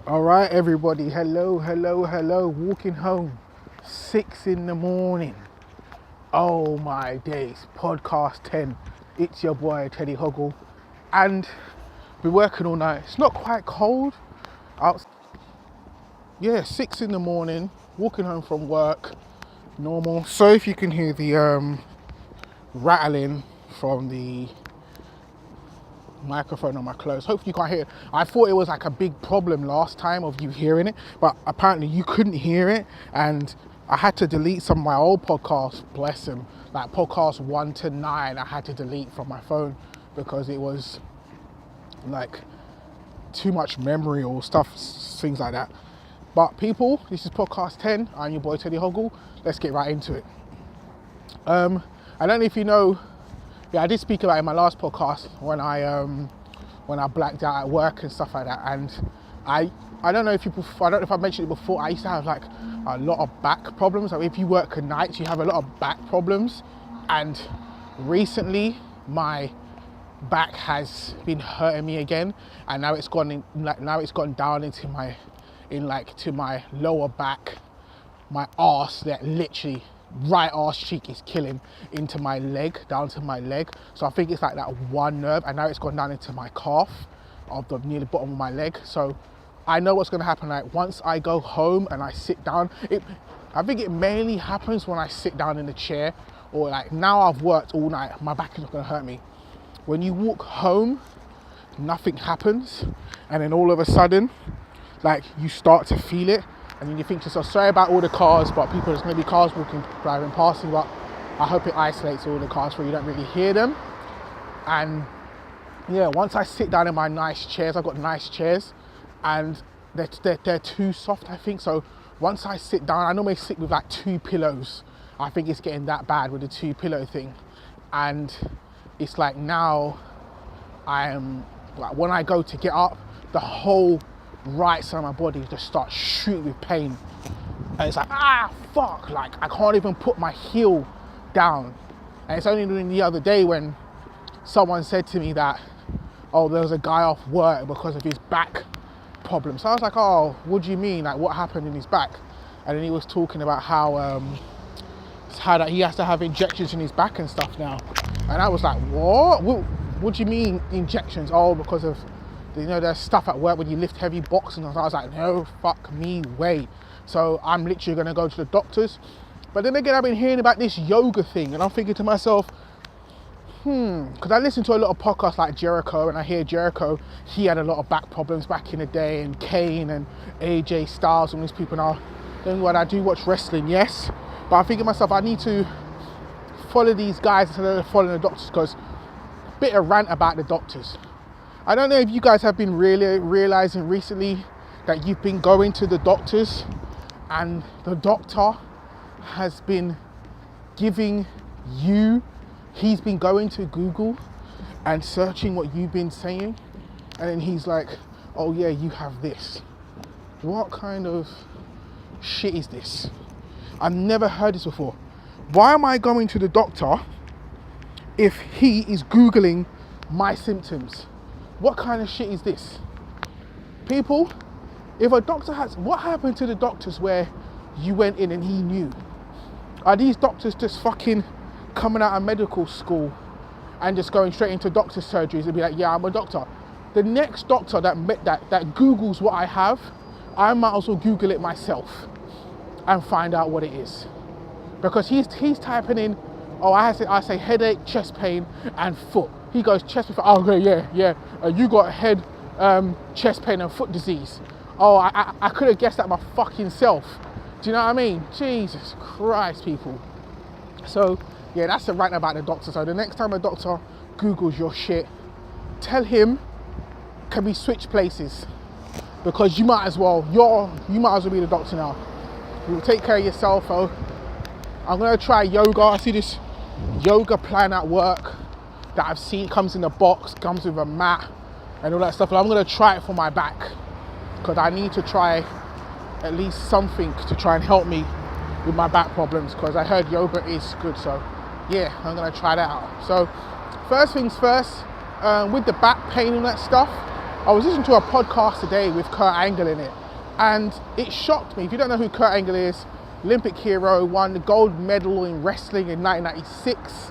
All right, everybody. Hello. Walking home, 6 in the morning. Oh my days. Podcast 10. It's your boy Teddyhoggle, and we're working all night. It's not quite cold out. Yeah, 6 in the morning. Walking home from work. Normal. So if you can hear the rattling from the microphone on my clothes. Hopefully you can't hear it. I thought it was like a big problem last time of you hearing it, but apparently you couldn't hear it, and I had to delete some of my old podcasts, bless them, like podcast 1 to 9 I had to delete from my phone because it was like too much memory or stuff, things like that. But people, this is podcast 10. I'm your boy Teddyhoggle. Let's get right into it. I don't know if you know, I did speak about it in my last podcast when I blacked out at work and stuff like that. And I don't know if I mentioned it before. I used to have like a lot of back problems. Like if you work at nights, you have a lot of back problems. And recently, my back has been hurting me again, and now it's gone down into my lower back, my arse, that literally right arse cheek is killing into my leg, down to my leg. So I think it's like that one nerve, and now it's gone down into my calf of the near the bottom of my leg. So I know what's going to happen. Like once I go home and I sit down, I think it mainly happens when I sit down in the chair, or like now I've worked all night, my back is not going to hurt me. When you walk home, nothing happens, and then all of a sudden, like you start to feel it. And then you think to yourself, sorry about all the cars, but there's maybe cars driving past you, but I hope it isolates all the cars where you don't really hear them. And yeah, once I sit down in my nice chairs, I've got nice chairs, and they're too soft, I think. So once I sit down, I normally sit with like 2 pillows. I think it's getting that bad with the 2 pillow thing. And it's like now when I go to get up, the whole right side of my body just starts shooting with pain, and it's like fuck, like I can't even put my heel down. And it's only the other day when someone said to me that, oh, there was a guy off work because of his back problem. So I was like, oh, what do you mean, like what happened in his back? And then he was talking about how that he has to have injections in his back and stuff now. And I was like, what do you mean injections? Oh, because of there's stuff at work when you lift heavy boxes. And I was like, no, fuck me, way. So I'm literally going to go to the doctors. But then again, I've been hearing about this yoga thing, and I'm thinking to myself, because I listen to a lot of podcasts like Jericho, and I hear Jericho, he had a lot of back problems back in the day, and Kane and AJ Styles and these people now. Then what, I do watch wrestling, yes, but I'm thinking to myself, I need to follow these guys instead of following the doctors, because a bit of rant about the doctors. I don't know if you guys have been really realizing recently that you've been going to the doctors and the doctor has been giving you, he's been going to Google and searching what you've been saying, and then he's like, oh yeah, you have this. What kind of shit is this? I've never heard this before. Why am I going to the doctor if he is Googling my symptoms? What kind of shit is this? People, if a doctor what happened to the doctors where you went in and he knew? Are these doctors just fucking coming out of medical school and just going straight into doctor's surgeries and be like, yeah, I'm a doctor? The next doctor that Googles what I have, I might as well Google it myself and find out what it is. Because he's typing in, oh, I say headache, chest pain, and foot. He goes chest pain. Oh, okay, yeah. You got head, chest pain, and foot disease. Oh, I could have guessed that my fucking self. Do you know what I mean? Jesus Christ, people. So yeah, that's the rant about the doctor. So the next time a doctor Googles your shit, tell him, can we switch places? Because you might as well be the doctor now. You will take care of yourself. Oh, I'm gonna try yoga. I see this yoga plan at work that I've seen, comes in a box, comes with a mat and all that stuff. And I'm gonna try it for my back because I need to try at least something to try and help me with my back problems, because I heard yoga is good. So yeah, I'm gonna try that out. So first things first, with the back pain and that stuff, I was listening to a podcast today with Kurt Angle in it, and it shocked me. If you don't know who Kurt Angle is, Olympic hero, won the gold medal in wrestling in 1996,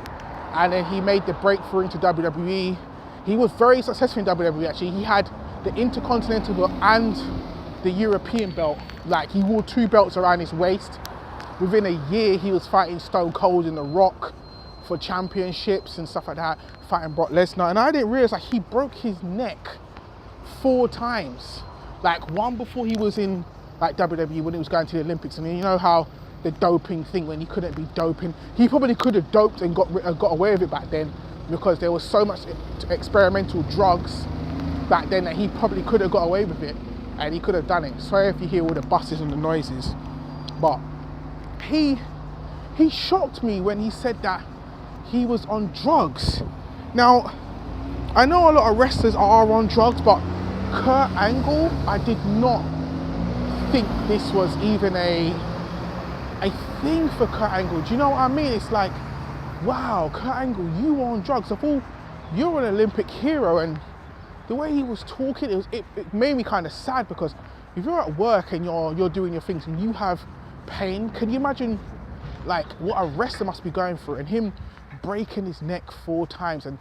and then he made the breakthrough into WWE. He was very successful in WWE actually. He had the Intercontinental belt and the European belt. Like, he wore 2 belts around his waist. Within a year, he was fighting Stone Cold and The Rock for championships and stuff like that, fighting Brock Lesnar. And I didn't realize he broke his neck 4 times. Like, one before he was in like WWE when he was going to the Olympics, and you know how the doping thing, when he couldn't be doping, he probably could have doped and got away with it back then, because there was so much experimental drugs back then that he probably could have got away with it, and he could have done it. Sorry if you hear all the buses and the noises, but he shocked me when he said that he was on drugs. Now, I know a lot of wrestlers are on drugs, but Kurt Angle, I did not think this was even a thing for Kurt Angle. Do you know what I mean? It's like, wow, Kurt Angle, you were on drugs. Of all, you're an Olympic hero. And the way he was talking, it made me kind of sad, because if you're at work and you're doing your things and you have pain, can you imagine like what a wrestler must be going through, and him breaking his neck 4 times? And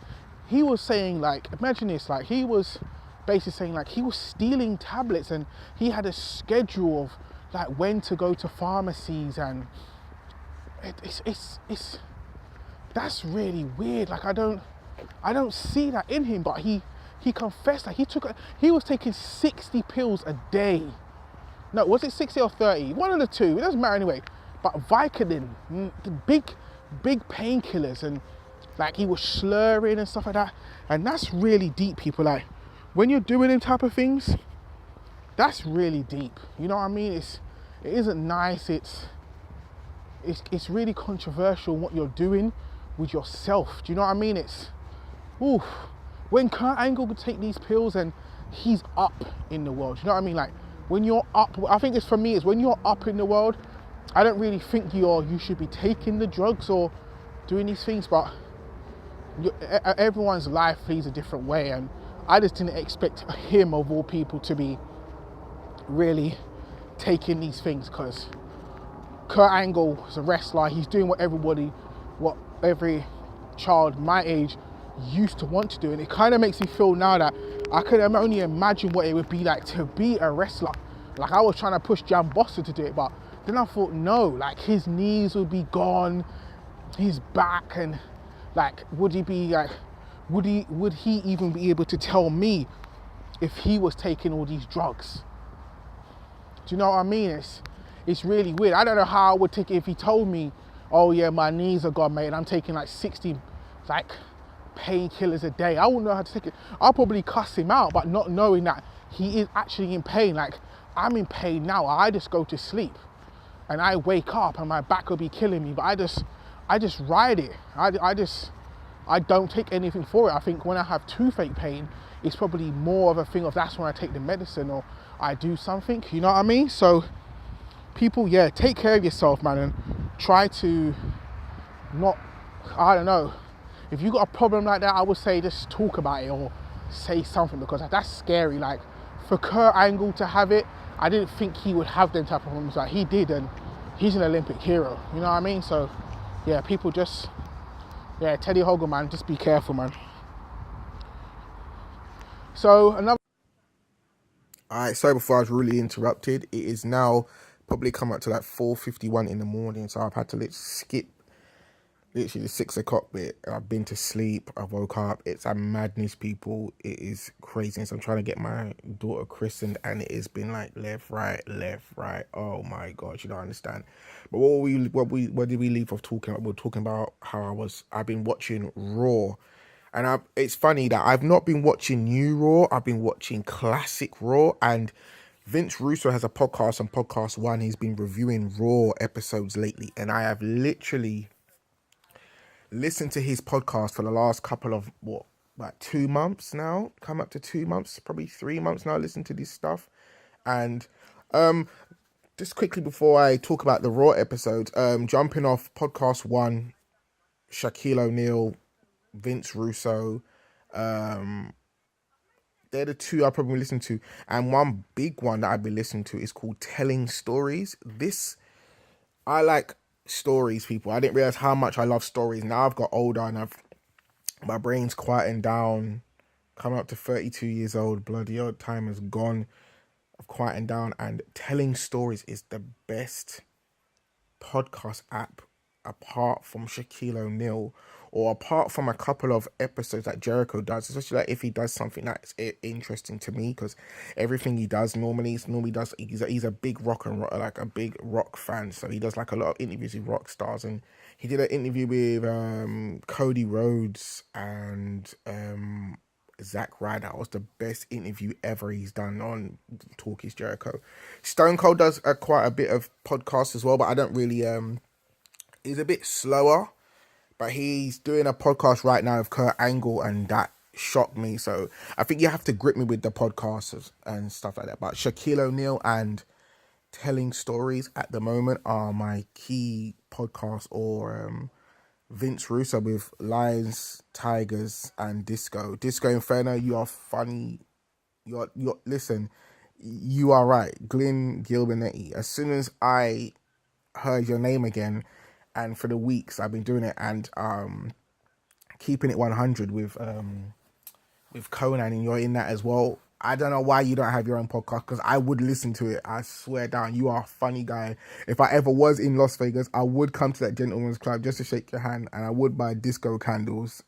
he was saying, like, imagine this, like, he was basically saying like he was stealing tablets, and he had a schedule of like when to go to pharmacies, and it's that's really weird. Like, I don't see that in him, but he confessed that he was taking 60 pills a day. No, was it 60 or 30? One of the two, it doesn't matter anyway. But Vicodin, the big painkillers, and like he was slurring and stuff like that. And that's really deep, people. Like, when you're doing them type of things, that's really deep. You know what I mean? It isn't nice. It's really controversial what you're doing with yourself. Do you know what I mean? Oof. When Kurt Angle could take these pills and he's up in the world. Do you know what I mean? Like, when you're up, I think it's, for me, is when you're up in the world, I don't really think you should be taking the drugs or doing these things, but everyone's life leads a different way, and I just didn't expect him, of all people, to be really taking these things, because Kurt Angle is a wrestler. He's doing what every child my age used to want to do, and it kind of makes me feel now that I can only imagine what it would be like to be a wrestler. Like, I was trying to push Jan Boston to do it, but then I thought, no, like, his knees would be gone, his back, and like, would he even be able to tell me if he was taking all these drugs? Do you know what I mean? It's really weird. I don't know how I would take it if he told me, oh yeah, my knees are gone, mate, and I'm taking like 60 like painkillers a day. I wouldn't know how to take it. I'll probably cuss him out, but not knowing that he is actually in pain. Like, I'm in pain now. I just go to sleep and I wake up and my back will be killing me, but I just ride it. I don't take anything for it. I think when I have toothache pain, it's probably more of a thing of that's when I take the medicine or I do something, you know what I mean? So people, yeah, take care of yourself, man, and try to not, I don't know, if you got a problem like that, I would say just talk about it or say something, because that's scary. Like, for Kurt Angle to have it, I didn't think he would have them type of problems like he did, and he's an Olympic hero, you know what I mean? So yeah, people just, yeah, Teddyhoggle, man, just be careful, man. So another, alright, sorry before I was really interrupted. It is now probably come up to like 4:51 in the morning, so I've had to skip literally the 6 o'clock bit. I've been to sleep, I woke up. It's a madness, people. It is crazy. So I'm trying to get my daughter christened, and it has been like left, right. Oh my gosh, you don't understand. But what did we leave off talking about? We were talking about how I've been watching Raw. And it's funny that I've not been watching new Raw. I've been watching classic Raw. And Vince Russo has a podcast on Podcast One. He's been reviewing Raw episodes lately. And I have literally listened to his podcast for the last couple of, 2 months now? Come up to 2 months, probably 3 months now, listen to this stuff. And just quickly before I talk about the Raw episodes, jumping off Podcast One, Shaquille O'Neal, Vince Russo, They're the two I probably listen to. And one big one that I've been listening to is called Telling Stories. I like stories, people. I didn't realize how much I love stories. Now I've got older and my brain's quieting down. Coming up to 32 years old, bloody old time has gone. I've quieting down, and Telling Stories is the best podcast app apart from Shaquille O'Neal, or apart from a couple of episodes that Jericho does, especially like if he does something that's interesting to me, because everything he does normally does, he's a big rock and roll, like a big rock fan, so he does like a lot of interviews with rock stars, and he did an interview with Cody Rhodes and Zack Ryder. That was the best interview ever he's done on Talk Is Jericho. Stone Cold does quite a bit of podcasts as well, but I don't really he's a bit slower, but he's doing a podcast right now with Kurt Angle, and that shocked me. So I think you have to grip me with the podcasts and stuff like that. But Shaquille O'Neal and Telling Stories at the moment are my key podcasts, or Vince Russo with Lions, Tigers, and Disco Inferno. You are funny. You're listen. You are right, Glenn Gilbernetti. As soon as I heard your name again, and for the weeks I've been doing it, and keeping it 100 with Conan, and you're in that as well. I don't know why you don't have your own podcast, because I would listen to it. I swear down, you are a funny guy. If I ever was in Las Vegas, I would come to that gentleman's club just to shake your hand, and I would buy disco candles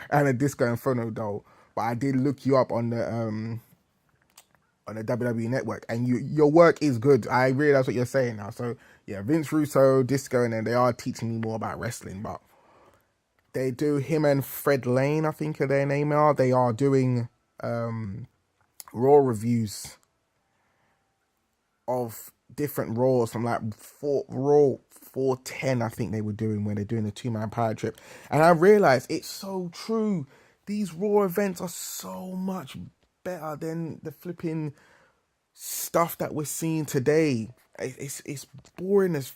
and a Disco Inferno doll. But I did look you up on the WWE Network, and your work is good. I realize what you're saying now. So yeah, Vince Russo, Disco, and then they are teaching me more about wrestling. But they do, him and Fred Lane, I think their name are. They are doing Raw reviews of different Raws from like Raw 410, I think they were doing, when they're doing the 2-man power trip. And I realized it's so true. These Raw events are so much better than the flipping stuff that we're seeing today. It's boring as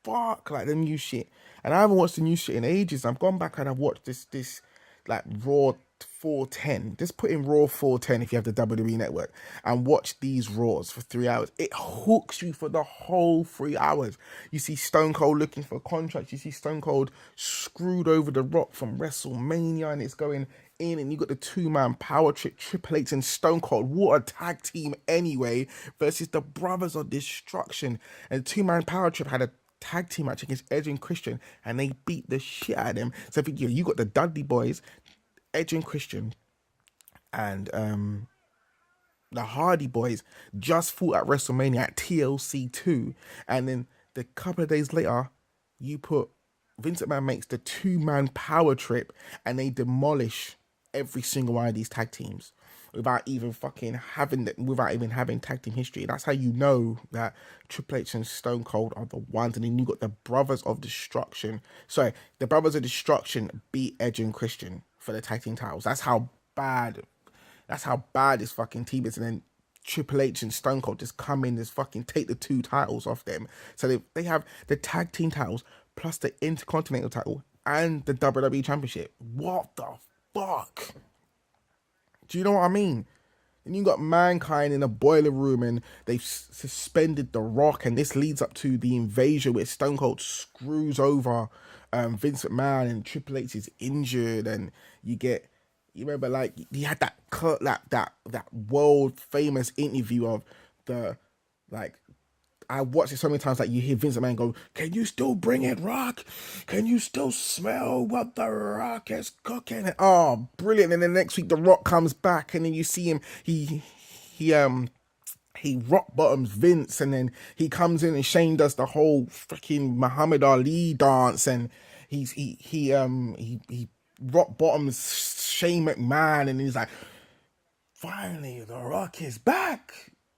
fuck, like the new shit. And I haven't watched the new shit in ages. I've gone back and I've watched this like Raw 410. Just put in Raw 410 if you have the WWE Network, and watch these Raws for 3 hours. It hooks you for the whole 3 hours. You see Stone Cold looking for contracts. You see Stone Cold screwed over The Rock from WrestleMania, and it's going in, and you got the 2-man power trip, Triple H and Stone Cold. What a tag team anyway, versus the Brothers of Destruction. And the 2-man power trip had a tag team match against Edge and Christian, and they beat the shit out of them. So if you got the Dudley Boys, Edge and Christian, and the Hardy Boys just fought at WrestleMania at TLC 2, and then the couple of days later, you put Vince McMahon makes the 2-man power trip, and they demolish every single one of these tag teams without even having tag team history. That's how you know that Triple H and Stone Cold are the ones. And then you got the Brothers of Destruction. Sorry, the Brothers of Destruction beat Edge and Christian for the tag team titles. That's how bad this fucking team is. And then Triple H and Stone Cold just come in, just fucking take the 2 titles off them. So they have the tag team titles plus the Intercontinental title and the WWE Championship. What the fuck? Do you know what I mean? And you got Mankind in a boiler room, and they've suspended The Rock, and this leads up to the Invasion where Stone Cold screws over Vince McMahon, and Triple H is injured, and you remember, like, he had that world famous interview of the, like, I watched it so many times, like, you hear Vince McMahon go, "Can you still bring it, Rock? Can you still smell what the Rock is cooking?" And, oh, brilliant. And then next week, the Rock comes back, and then you see him, he rock bottoms Vince, and then he comes in, and Shane does the whole freaking Muhammad Ali dance, and he rock bottoms Shane McMahon, and he's like, "Finally, the Rock is back.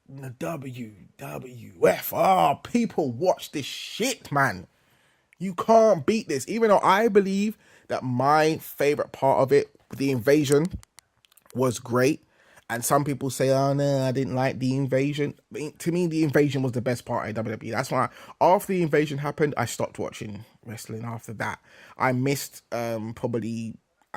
The WWF." Oh, people watch this shit, man. You can't beat this. Even though I believe that my favorite part of it, the Invasion, was great. And some people say, "Oh no, I didn't like the Invasion." To me, the Invasion was the best part of WWE. That's why after the Invasion happened, I stopped watching wrestling after that. I missed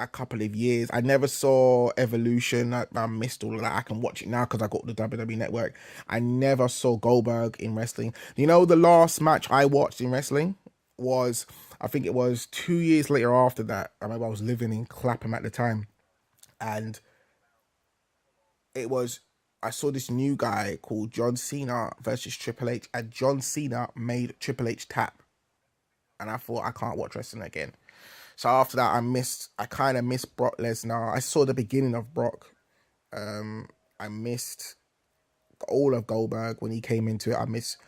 a couple of years. I never saw Evolution. I missed all of that. I can watch it now because I got the WWE Network. I never saw Goldberg in wrestling. You know, the last match I watched in wrestling was, I think it was 2 years later after that. I remember I was living in Clapham at the time. And I saw this new guy called John Cena versus Triple H. And John Cena made Triple H tap. And I thought, I can't watch wrestling again. So after that, I kind of missed Brock Lesnar. I saw the beginning of Brock. I missed all of Goldberg when he came into it. I missed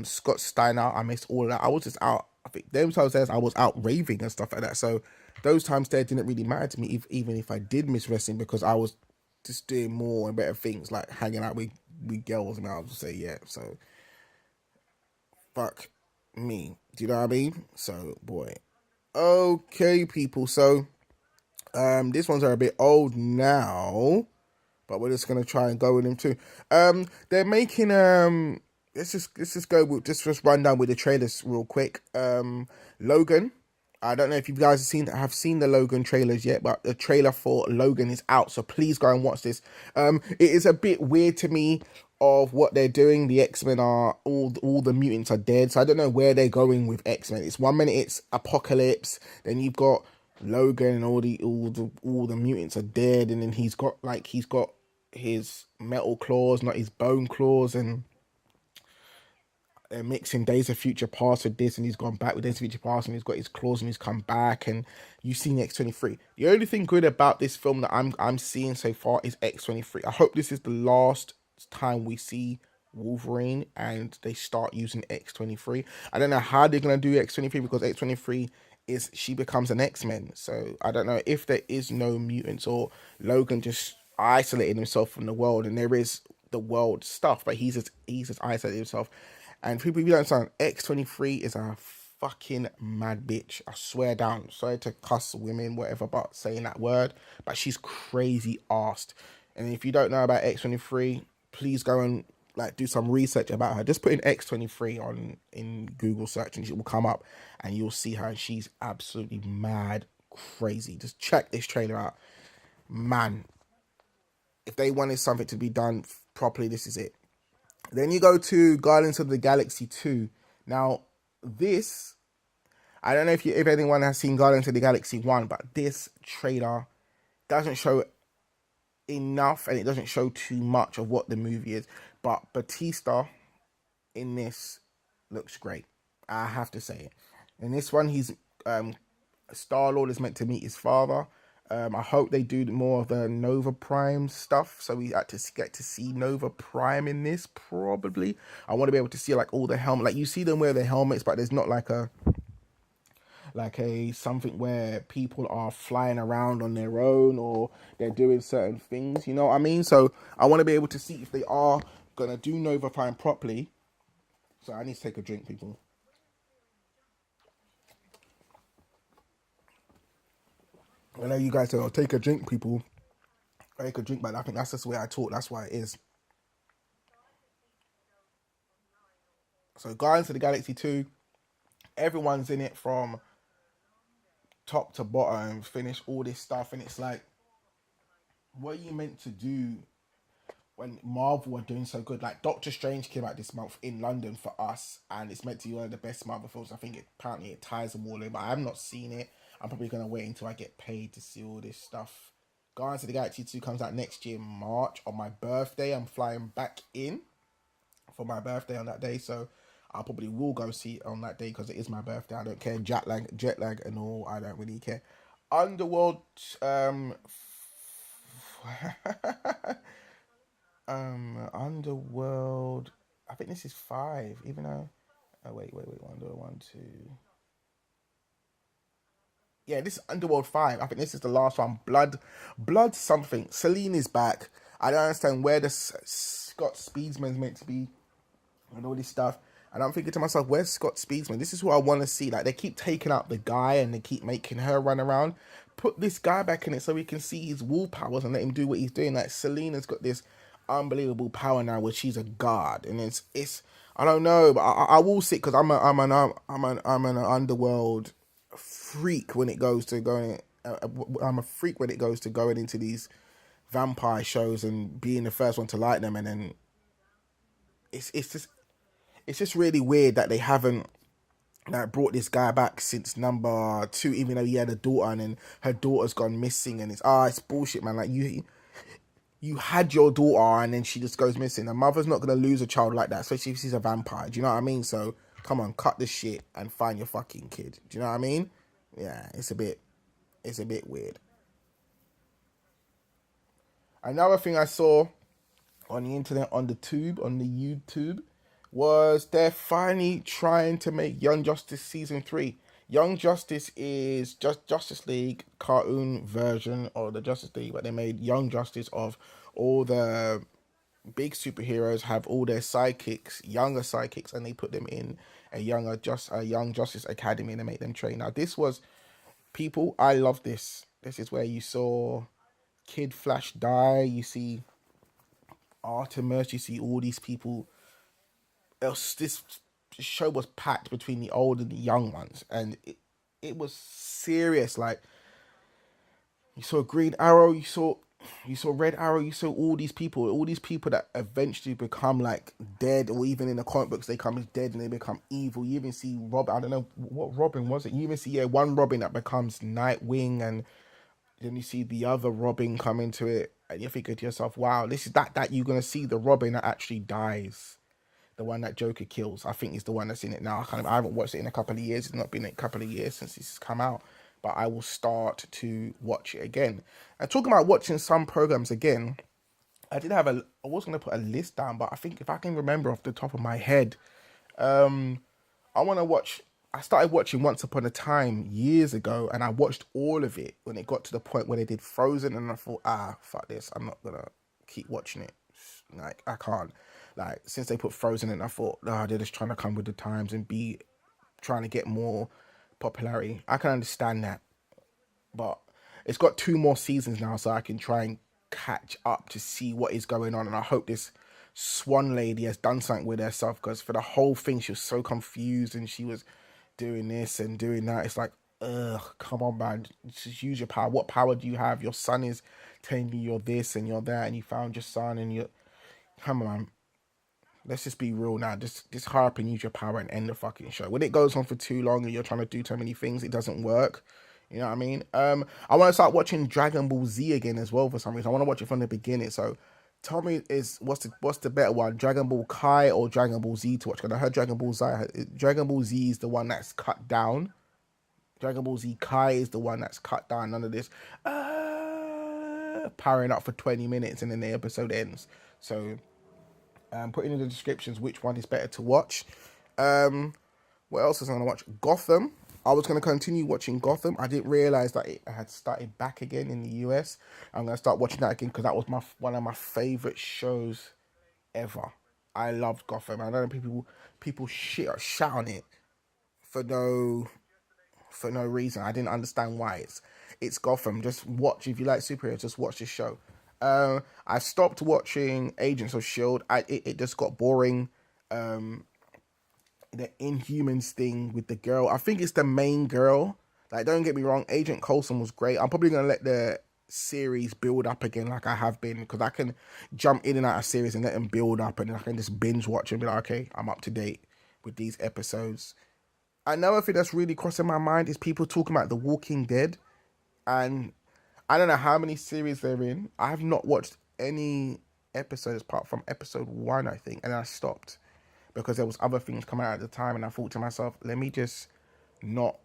Scott Steiner. I missed all of that. I was just out. I think those times I was out raving and stuff like that. So those times there didn't really matter to me, even if I did miss wrestling, because I was just doing more and better things, like hanging out with girls. And I would say, yeah. So fuck me. Do you know what I mean? So boy. Okay, people. So these ones are a bit old now, but we're just gonna try and go with them too. They're making let's just go with just run down with the trailers real quick. Logan. I don't know if you guys have seen the Logan trailers yet, but the trailer for Logan is out, so please go and watch this. It is a bit weird to me of what they're doing. The X-Men are all the mutants are dead, so I don't know where they're going with X-Men. It's 1 minute it's Apocalypse, then you've got Logan and all the mutants are dead, and then he's got his metal claws, not his bone claws, and they're mixing Days of Future Past with this, and he's gone back with Days of Future Past, and he's got his claws, and he's come back, and you've seen X-23. The only thing good about this film that I'm seeing so far is X-23. I hope this is the last time we see Wolverine and they start using X-23. I don't know how they're going to do X-23, because X-23 she becomes an X-Men. So I don't know if there is no mutants, or Logan just isolated himself from the world, and there is the world stuff, but he's just isolated himself. And people, if you don't understand, X-23 is a fucking mad bitch. I swear down. Sorry to cuss women, whatever, about saying that word, but she's crazy arsed. And if you don't know about X-23, please go and do some research about her. Just put in X-23 in Google search, and she will come up, and you'll see her. And she's absolutely mad crazy. Just check this trailer out, man. If they wanted something to be done properly, this is it. Then you go to Guardians of the Galaxy 2. Now, this, I don't know if anyone has seen Guardians of the Galaxy 1, but this trailer doesn't show enough, and it doesn't show too much of what the movie is. But Batista in this looks great. I have to say it. In this one, he's Star-Lord is meant to meet his father. I hope they do more of the Nova Prime stuff, so we get to see Nova Prime in this, probably. I want to be able to see all the helmet, you see them wear their helmets, but there's not something where people are flying around on their own, or they're doing certain things, you know what I mean? So I want to be able to see if they are gonna do Nova Prime properly. So I need to take a drink, people. I know you guys say, take a drink, people. Take a drink, but I think that's just the way I talk. That's why it is. So Guardians of the Galaxy 2, everyone's in it from top to bottom, finish all this stuff, and it's like, what are you meant to do when Marvel are doing so good? Doctor Strange came out this month in London for us, and it's meant to be one of the best Marvel films. I think apparently it ties them all in, but I have not seen it. I'm probably going to wait until I get paid to see all this stuff. Guardians of the Galaxy 2 comes out next year, March, on my birthday. I'm flying back in for my birthday on that day, so I probably will go see it on that day because it is my birthday. I don't care, jet lag and all, I don't really care. Underworld, Underworld, I think this is 5, even though, wait, Underworld 1, 2... Yeah, this is Underworld 5. I think this is the last one. Blood something. Selene is back. I don't understand where the Scott Speedsman's meant to be and all this stuff. And I'm thinking to myself, where's Scott Speedsman? This is who I want to see. They keep taking out the guy and they keep making her run around. Put this guy back in it so we can see his wall powers and let him do what he's doing. Selena's got this unbelievable power now where she's a god. And it's I don't know, but I will see, because I'm an Underworld freak when it goes to going I'm a freak when it goes to going into these vampire shows and being the first one to like them, and then it's just really weird that they haven't like brought this guy back since number 2, even though he had a daughter and then her daughter's gone missing, and it's bullshit, man. Like you had your daughter and then she just goes missing. A mother's not gonna lose a child like that, especially if she's a vampire. Do you know what I mean? So come on, cut the shit and find your fucking kid. Do you know what I mean? Yeah, it's a bit weird. Another thing I saw on the internet, on the YouTube, was they're finally trying to make Young Justice Season 3. Young Justice is just Justice League cartoon version of the Justice League, but they made Young Justice of all the big superheroes have all their sidekicks, younger sidekicks, and they put them in a Young Justice Academy and they make them train. Now this was, people, I love this. This is where you saw Kid Flash die, you see Artemis, you see all these people. This show was packed between the old and the young ones, and it was serious. Like, you saw Green Arrow, you saw Red Arrow, you saw all these people that eventually become like dead, or even in the comic books they come as dead and they become evil. You even see Robin, I don't know what Robin was it. You even see one Robin that becomes Nightwing, and then you see the other Robin come into it, and you think to yourself, wow, this is that you're gonna see the Robin that actually dies. The one that Joker kills, I think, is the one that's in it now. I haven't watched it in a couple of years. It's not been a couple of years since this has come out, but I will start to watch it again. And talking about watching some programs again, I was going to put a list down, but I think if I can remember off the top of my head, I started watching Once Upon a Time years ago, and I watched all of it when it got to the point where they did Frozen, and I thought, fuck this, I'm not going to keep watching it. Like, I can't. Like, since they put Frozen in, I thought, they're just trying to come with the times and be trying to get more popularity. I can understand that. But it's got 2 more seasons now, so I can try and catch up to see what is going on. And I hope this Swan lady has done something with herself, because for the whole thing, she was so confused and she was doing this and doing that. It's like, come on, man. Just use your power. What power do you have? Your son is telling you you're this and you're that, and you found your son and you're... Come on. Let's just be real now. Just hurry up and use your power and end the fucking show. When it goes on for too long and you're trying to do too many things, it doesn't work. You know what I mean? I want to start watching Dragon Ball Z again as well for some reason. I want to watch it from the beginning. So tell me, what's the better one, Dragon Ball Kai or Dragon Ball Z to watch? Because I heard Dragon Ball Z is the one that's cut down. Dragon Ball Z Kai is the one that's cut down. None of this powering up for 20 minutes and then the episode ends. So put in the descriptions which one is better to watch. What else was I going to watch? Gotham. I was going to continue watching Gotham. I didn't realize that it had started back again in the US. I'm going to start watching that again because that was one of my favorite shows ever. I loved Gotham. I know people shout on it for no reason. I didn't understand why. It's Gotham. Just watch, if you like superheroes, just watch this show. I stopped watching Agents of S.H.I.E.L.D. It just got boring. The Inhumans thing with the girl, I think it's the main girl. Like, don't get me wrong, Agent Coulson was great. I'm probably going to let the series build up again like I have been, because I can jump in and out of series and let them build up, and then I can just binge watch and be like, okay, I'm up to date with these episodes. Another thing that's really crossing my mind is people talking about The Walking Dead, and I don't know how many series they're in. I have not watched any episodes apart from episode 1, I think, and I stopped because there was other things coming out at the time, and I thought to myself, let me just not.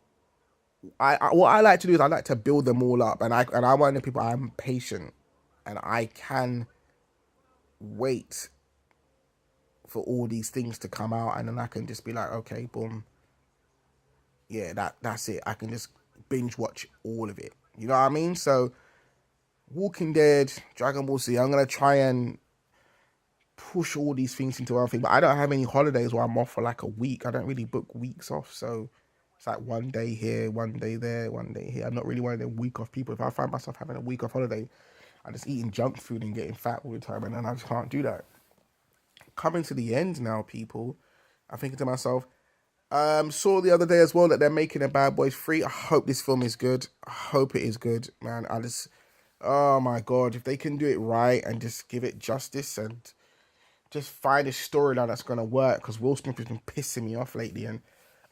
What I like to do is I like to build them all up, and I'm one of the people, I'm patient, and I can wait for all these things to come out, and then I can just be like, okay, boom, yeah, that's it. I can just binge watch all of it. You know what I mean? So, Walking Dead, Dragon Ball Z, I'm going to try and push all these things into one thing. But I don't have any holidays where I'm off for like a week. I don't really book weeks off. So, it's like one day here, one day there, one day here. I'm not really one of them week off people. If I find myself having a week off holiday, I'm just eating junk food and getting fat all the time. And then I just can't do that. Coming to the end now, people, I'm thinking to myself, Saw the other day as well that they're making a Bad Boys 3. I hope this film is good. I hope it is good, man. Oh my God, if they can do it right and just give it justice and just find a storyline that's going to work, because Will Smith has been pissing me off lately and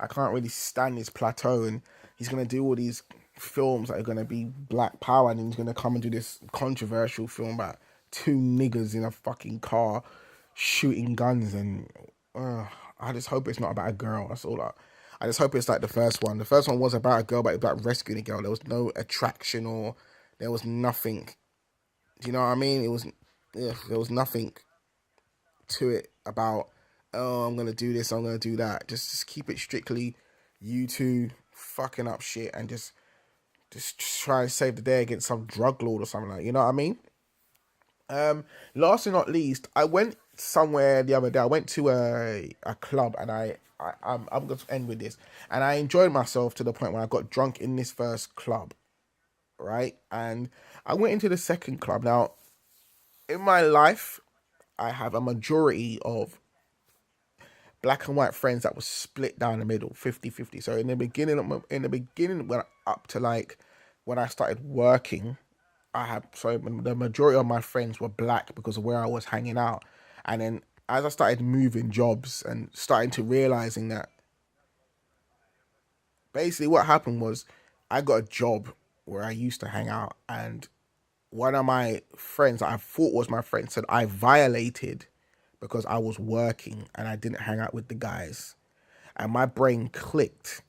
I can't really stand his plateau, and he's going to do all these films that are going to be black power, and he's going to come and do this controversial film about two niggas in a fucking car shooting guns, and I just hope it's not about a girl. That's all. I just hope it's like the first one. The first one was about a girl, but it was about rescuing a girl. There was no attraction or there was nothing. Do you know what I mean? There was nothing to it about, oh, I'm gonna do this, I'm gonna do that. Just keep it strictly you two fucking up shit and just try and save the day against some drug lord or something like that. You know what I mean? Last and not least, I went somewhere the other day. I went to a club, and I'm going to end with this. And I enjoyed myself to the point where I got drunk in this first club, right? And I went into the second club. Now, in my life, I have a majority of black and white friends that was split down the middle, 50-50. So in the beginning, when up to like when I started working, the majority of my friends were black because of where I was hanging out. And then as I started moving jobs and starting to realizing that basically what happened was I got a job where I used to hang out, and one of my friends that I thought was my friend said I violated because I was working and I didn't hang out with the guys. And my brain clicked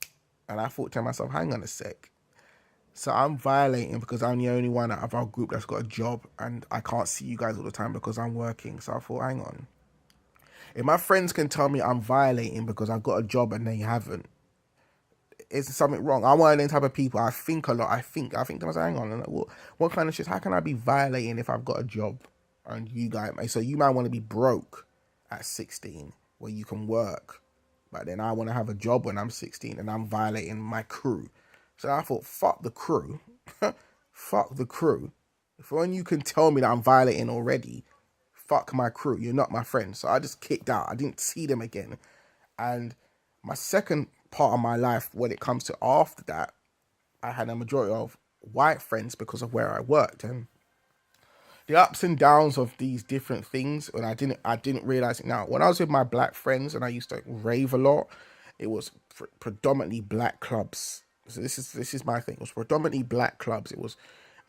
and I thought to myself, hang on a sec. So I'm violating because I'm the only one out of our group that's got a job and I can't see you guys all the time because I'm working. So I thought, hang on. If my friends can tell me I'm violating because I've got a job and they haven't, is something wrong? I'm one of them type of people. I think a lot. I think to myself, hang on. Like, what kind of shit? How can I be violating if I've got a job and you guys? So you might want to be broke at 16 where you can work. But then I want to have a job when I'm 16 and I'm violating my crew. So I thought, fuck the crew. Fuck the crew. If when you can tell me that I'm violating already, fuck my crew. You're not my friend. So I just kicked out. I didn't see them again. And my second part of my life, when it comes to after that, I had a majority of white friends because of where I worked. And the ups and downs of these different things, and I didn't realize it now. When I was with my black friends and I used to rave a lot, it was predominantly black clubs. So this is my thing. It was predominantly black clubs. It was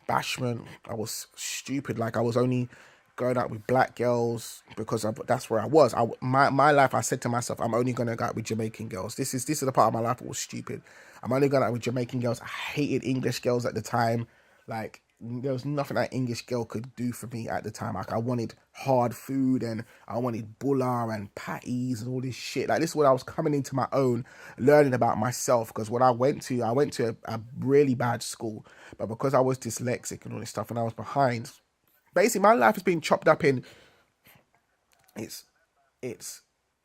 bashment. I was stupid. Like I was only going out with black girls because that's where I was. My life, I said to myself, I'm only going to go out with Jamaican girls. This is the part of my life that was stupid. I'm only going out with Jamaican girls. I hated English girls at the time. Like, there was nothing that English girl could do for me at the time. Like, I wanted hard food and I wanted bulla and patties and all this shit. Like, this is when I was coming into my own, learning about myself. Because when I went to a really bad school. But because I was dyslexic and all this stuff and I was behind, basically my life has been chopped up in, it's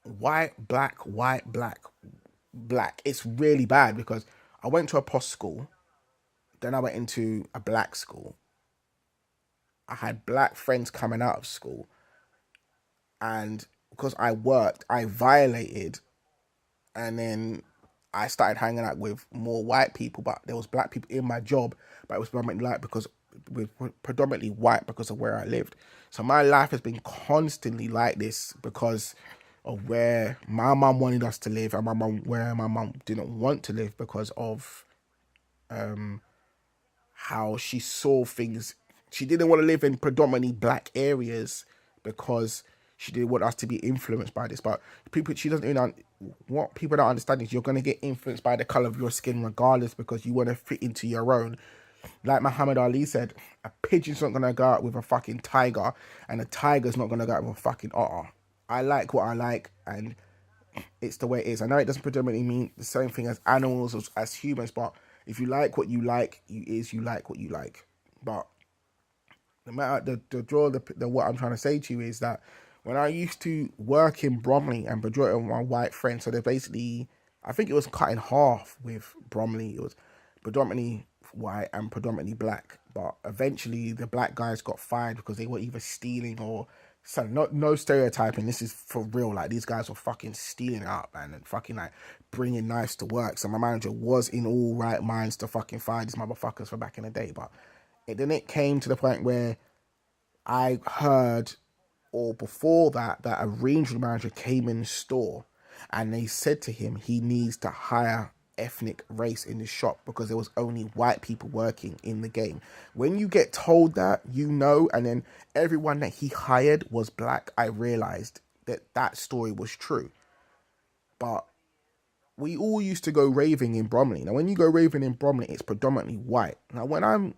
white, black, black. It's really bad because I went to a posh school. Then I went into a black school. I had black friends coming out of school. And because I worked, I violated. And then I started hanging out with more white people. But there was black people in my job. But it was predominantly white because of where I lived. So my life has been constantly like this because of where my mum wanted us to live. And where my mum didn't want to live because of how she saw things. She didn't want to live in predominantly black areas because she didn't want us to be influenced by this. But what people don't understand is you're going to get influenced by the color of your skin regardless because you want to fit into your own. Like Muhammad Ali said, a pigeon's not going to go out with a fucking tiger and a tiger's not going to go out with a fucking otter. I like what I like and it's the way it is. I know it doesn't predominantly mean the same thing as animals or as humans, but if you like what you like, you like what you like. But no matter what I'm trying to say to you is that when I used to work in Bromley and majority of my white friends, so they're basically, I think it was cut in half with Bromley. It was predominantly white and predominantly black. But eventually the black guys got fired because they were either stealing or So no stereotyping. This is for real. Like, these guys were fucking stealing it up, man, and fucking like bringing knives to work. So my manager was in all right minds to fucking fire these motherfuckers for back in the day. But it came to the point where I heard, or before that a ranging manager came in the store and they said to him he needs to hire ethnic race in the shop because there was only white people working in the game. When you get told that, and then everyone that he hired was black, I realized that story was true. But we all used to go raving in Bromley. Now, when you go raving in Bromley, it's predominantly white. Now, when I'm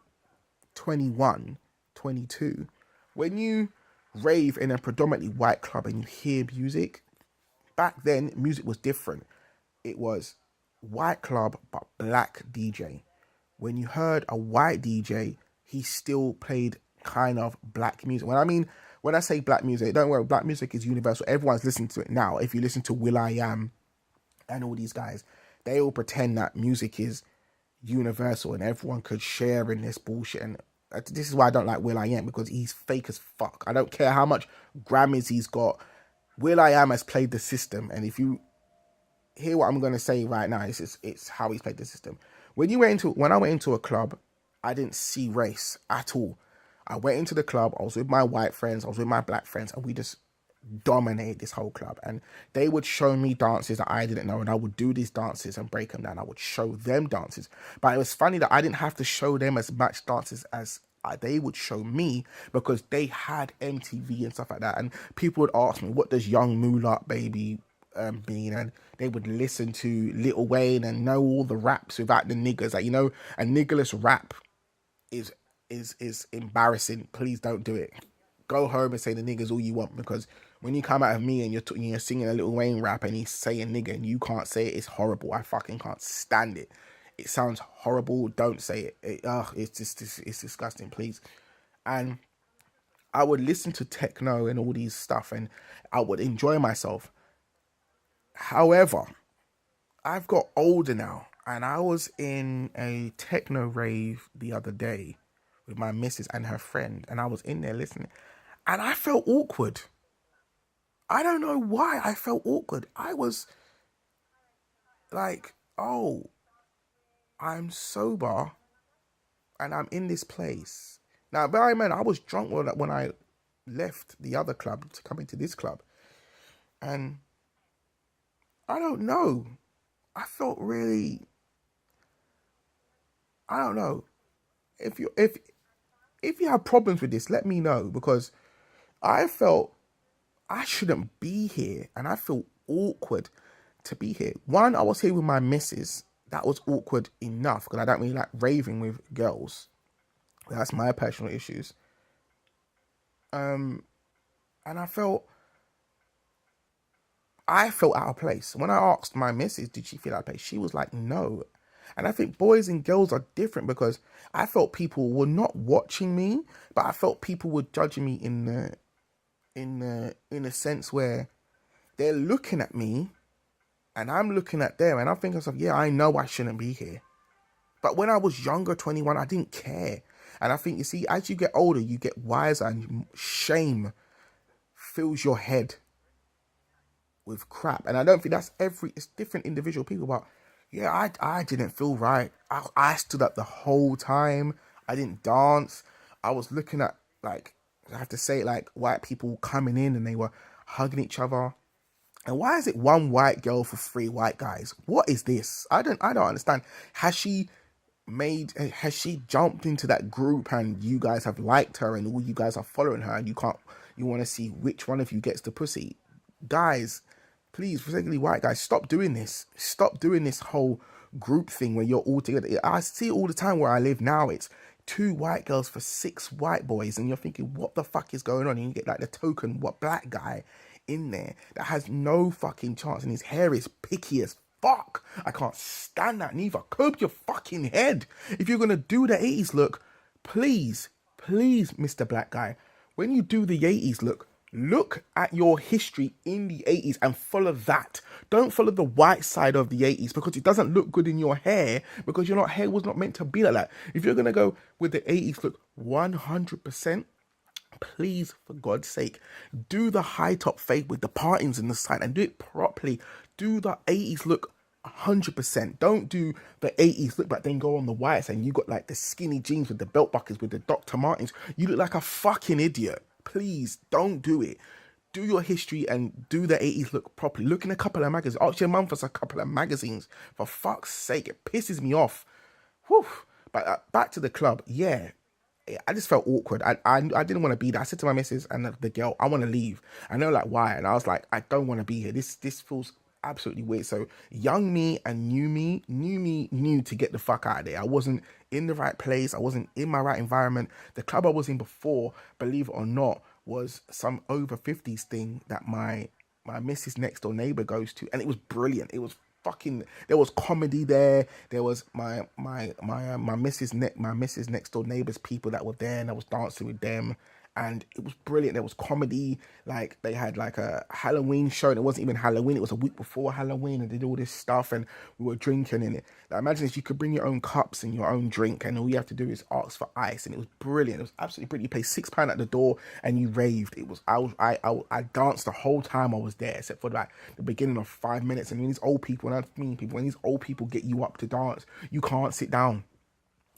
21, 22, when you rave in a predominantly white club and you hear music, back then music was different. It was white club but black DJ. When you heard a white DJ, he still played kind of black music. When I say black music, don't worry, black music is universal. Everyone's listening to it now. If you listen to will.i.am and all these guys, they all pretend that music is universal and everyone could share in this bullshit. And this is why I don't like will.i.am, because he's fake as fuck. I don't care how much Grammys he's got. will.i.am has played the system, and if you hear what I'm going to say right now, it's how he's played the system. When I went into a club, I didn't see race at all. I went into the club, I was with my white friends, I was with my black friends, and we just dominated this whole club. And they would show me dances that I didn't know, and I would do these dances and break them down. I would show them dances. But it was funny that I didn't have to show them as much dances as they would show me, because they had MTV and stuff like that. And people would ask me, what does Young Moolah Baby mean? And they would listen to Lil Wayne and know all the raps without the niggers. Like, a niggerless rap is embarrassing. Please don't do it. Go home and say the niggers all you want, because when you come out of me and you're singing a Lil Wayne rap and he's saying nigger and you can't say it, it's horrible. I fucking can't stand it. It sounds horrible. Don't say it. It's disgusting, please. And I would listen to techno and all these stuff and I would enjoy myself. However, I've got older now, and I was in a techno rave the other day with my missus and her friend, and I was in there listening, and I felt awkward. I don't know why I felt awkward. I was like, oh, I'm sober and I'm in this place. Now, bear in mind, I was drunk when I left the other club to come into this club, and I don't know. I felt really, I don't know. If you have problems with this, let me know, because I felt I shouldn't be here and I feel awkward to be here. One, I was here with my missus. That was awkward enough because I don't really like raving with girls. That's my personal issues. And I felt out of place. When I asked my missus, did she feel out of place? She was like, no. And I think boys and girls are different, because I felt people were not watching me, but I felt people were judging me in a sense where they're looking at me and I'm looking at them, and I'm thinking to myself, yeah, I know I shouldn't be here. But when I was younger, 21, I didn't care. And I think, you see, as you get older, you get wiser, and shame fills your head with crap. And I don't think that's it's different individual people, but yeah, I didn't feel right. I stood up the whole time. I didn't dance. I was looking at, like, I have to say, like, white people coming in and they were hugging each other. And why is it one white girl for 3 white guys? What is this? I don't understand. Has she jumped into that group and you guys have liked her and all you guys are following her, and you want to see which one of you gets the pussy? Guys, please, particularly white guys, stop doing this. Stop doing this whole group thing where you're all together. I see it all the time where I live now. It's 2 white girls for 6 white boys, and you're thinking, what the fuck is going on? And you get like the token black guy in there that has no fucking chance, and his hair is picky as fuck. I can't stand that neither. Curb your fucking head. If you're gonna do the 80s look, please, Mr. Black Guy, when you do the 80s look at your history in the 80s and follow that. Don't follow the white side of the 80s, because it doesn't look good in your hair, because your hair was not meant to be like that. If you're gonna go with the 80s look 100%, Please, for God's sake, do the high top fade with the partings in the side and do it properly. Do the 80s look 100%. Don't do the 80s look, but then go on the whites and you got like the skinny jeans with the belt buckles with the Dr. Martens. You look like a fucking idiot. Please don't do it. Do your history and do the 80s look properly. Look in a couple of magazines. Ask your mum for a couple of magazines. For fuck's sake, it pisses me off. Whew. But back to the club. Yeah, I just felt awkward. I didn't want to be there. I said to my missus and the girl, I want to leave. I know like why. And I was like, I don't want to be here. This feels absolutely weird. So young me and new me knew to get the fuck out of there. I wasn't in the right place. I wasn't in my right environment. The club I was in before, believe it or not, was some over 50s thing that my missus next door neighbor goes to, and it was brilliant. It was fucking, there was comedy there. There was my missus next door neighbors people that were there, and I was dancing with them, and it was brilliant. There was comedy. Like they had like a Halloween show, and it wasn't even Halloween. It was a week before Halloween, and they did all this stuff, and we were drinking in it. Like, imagine if you could bring your own cups and your own drink, and all you have to do is ask for ice, and it was brilliant. It was absolutely brilliant. You pay £6 at the door, and you raved. It was I danced the whole time I was there, except for like the beginning of 5 minutes. And when these old people, and I mean people, when these old people get you up to dance, you can't sit down.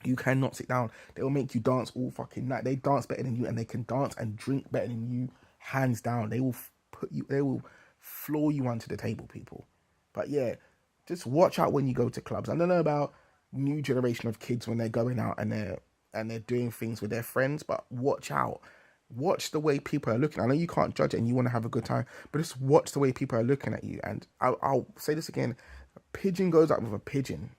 You cannot sit down. They will make you dance all fucking night. They dance better than you, and they can dance and drink better than you, hands down. They will floor you onto the table, people. But yeah, just watch out when you go to clubs. I don't know about new generation of kids when they're going out and they're doing things with their friends, but watch out. Watch the way people are looking. I know you can't judge it and you want to have a good time, but just watch the way people are looking at you. And I'll say this again: a pigeon goes out with a pigeon.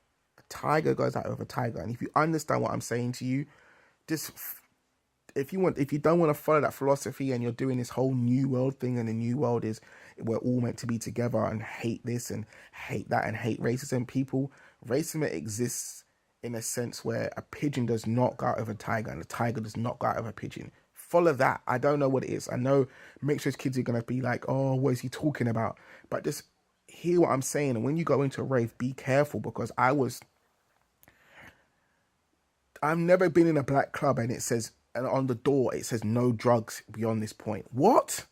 Tiger goes out with a tiger. And if you understand what I'm saying to you, just if you don't want to follow that philosophy and you're doing this whole new world thing, and the new world is we're all meant to be together and hate this and hate that and hate racism, racism exists in a sense where a pigeon does not go out with a tiger and a tiger does not go out with a pigeon. Follow that. I don't know what it is. I know mixed race kids are going to be like, oh, what is he talking about? But just hear what I'm saying. And when you go into a rave, be careful, because I've never been in a black club and on the door it says no drugs beyond this point. What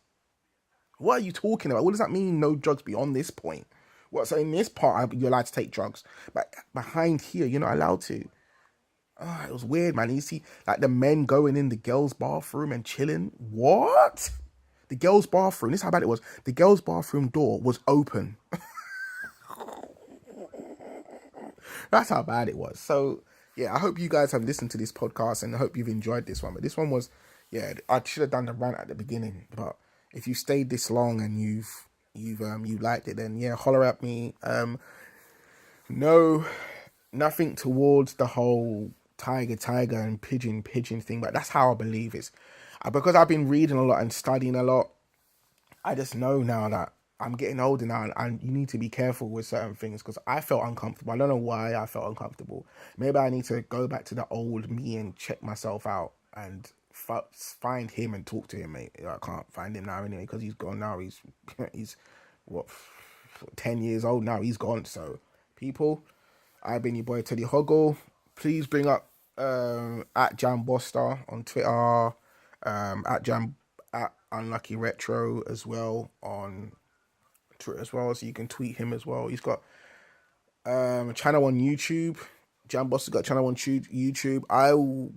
are you talking about? What does that mean, no drugs beyond this point? What, so in this part you're allowed to take drugs, but behind here you're not allowed to? It was weird, man. You see like the men going in the girls' bathroom and chilling. What? The girls' bathroom, this is how bad it was. The girls' bathroom door was open. That's how bad it was. So yeah, I hope you guys have listened to this podcast and I hope you've enjoyed this one. But this one was, yeah, I should have done the rant at the beginning. But if you stayed this long and you liked it, then yeah, holler at me. No, nothing towards the whole tiger and pigeon thing, but that's how I believe it's. Because I've been reading a lot and studying a lot, I just know now that I'm getting older now, and you need to be careful with certain things, because I felt uncomfortable. I don't know why I felt uncomfortable. Maybe I need to go back to the old me and check myself out and find him and talk to him, mate. I can't find him now anyway, because he's gone now. He's what, 10 years old now. He's gone. So people, I've been your boy Teddyhoggle. Please bring up at Jamboster on Twitter, at Unlucky Retro as well on Twitter as well, so you can tweet him as well. He's got a channel on YouTube. Jamboster's got a channel on YouTube. I will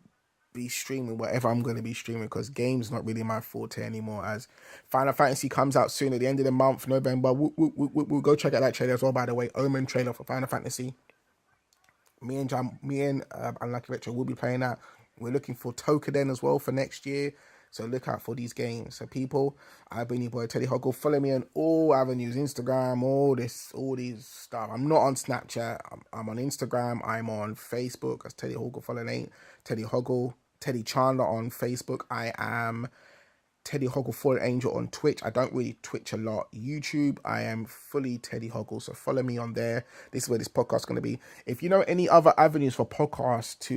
be streaming whatever I'm going to be streaming, because games not really my forte anymore, as Final Fantasy comes out soon at the end of the month, November. We'll go check out that trailer as well, by the way. Omen trailer for Final Fantasy. Me and Unlucky Retro will be playing that. We're looking for Tokaden as well for next year, so look out for these games. So people, I've been your boy Teddyhoggle. Follow me on all avenues, Instagram, all these stuff. I'm not on Snapchat. I'm on Instagram. I'm on Facebook as Teddyhoggle. Follow Nate, Teddyhoggle, Teddy Chandler on Facebook. I am Teddyhoggle Fallen Angel on Twitch. I don't really Twitch a lot. YouTube, I am fully Teddyhoggle, so follow me on there. This is where this podcast is going to be. If you know any other avenues for podcasts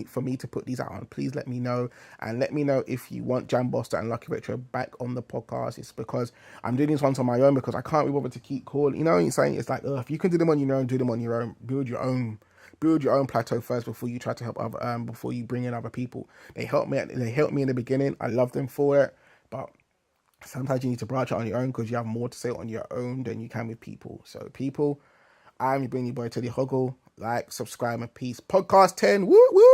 for me to put these out on, please let me know, and let me know if you want Jamboster and Lucky Retro back on the podcast. It's because I'm doing these ones on my own, because I can't be bothered to keep calling. You know what I'm saying? It's like, if you can do them on your own, do them on your own. Build your own build your own plateau first before you try to help other, before you bring in other people. They helped me in the beginning. I love them for it, but sometimes you need to branch out on your own because you have more to say on your own than you can with people. So people, I'm your boy Teddyhoggle. Like, subscribe, and peace. Podcast 10. Woo woo.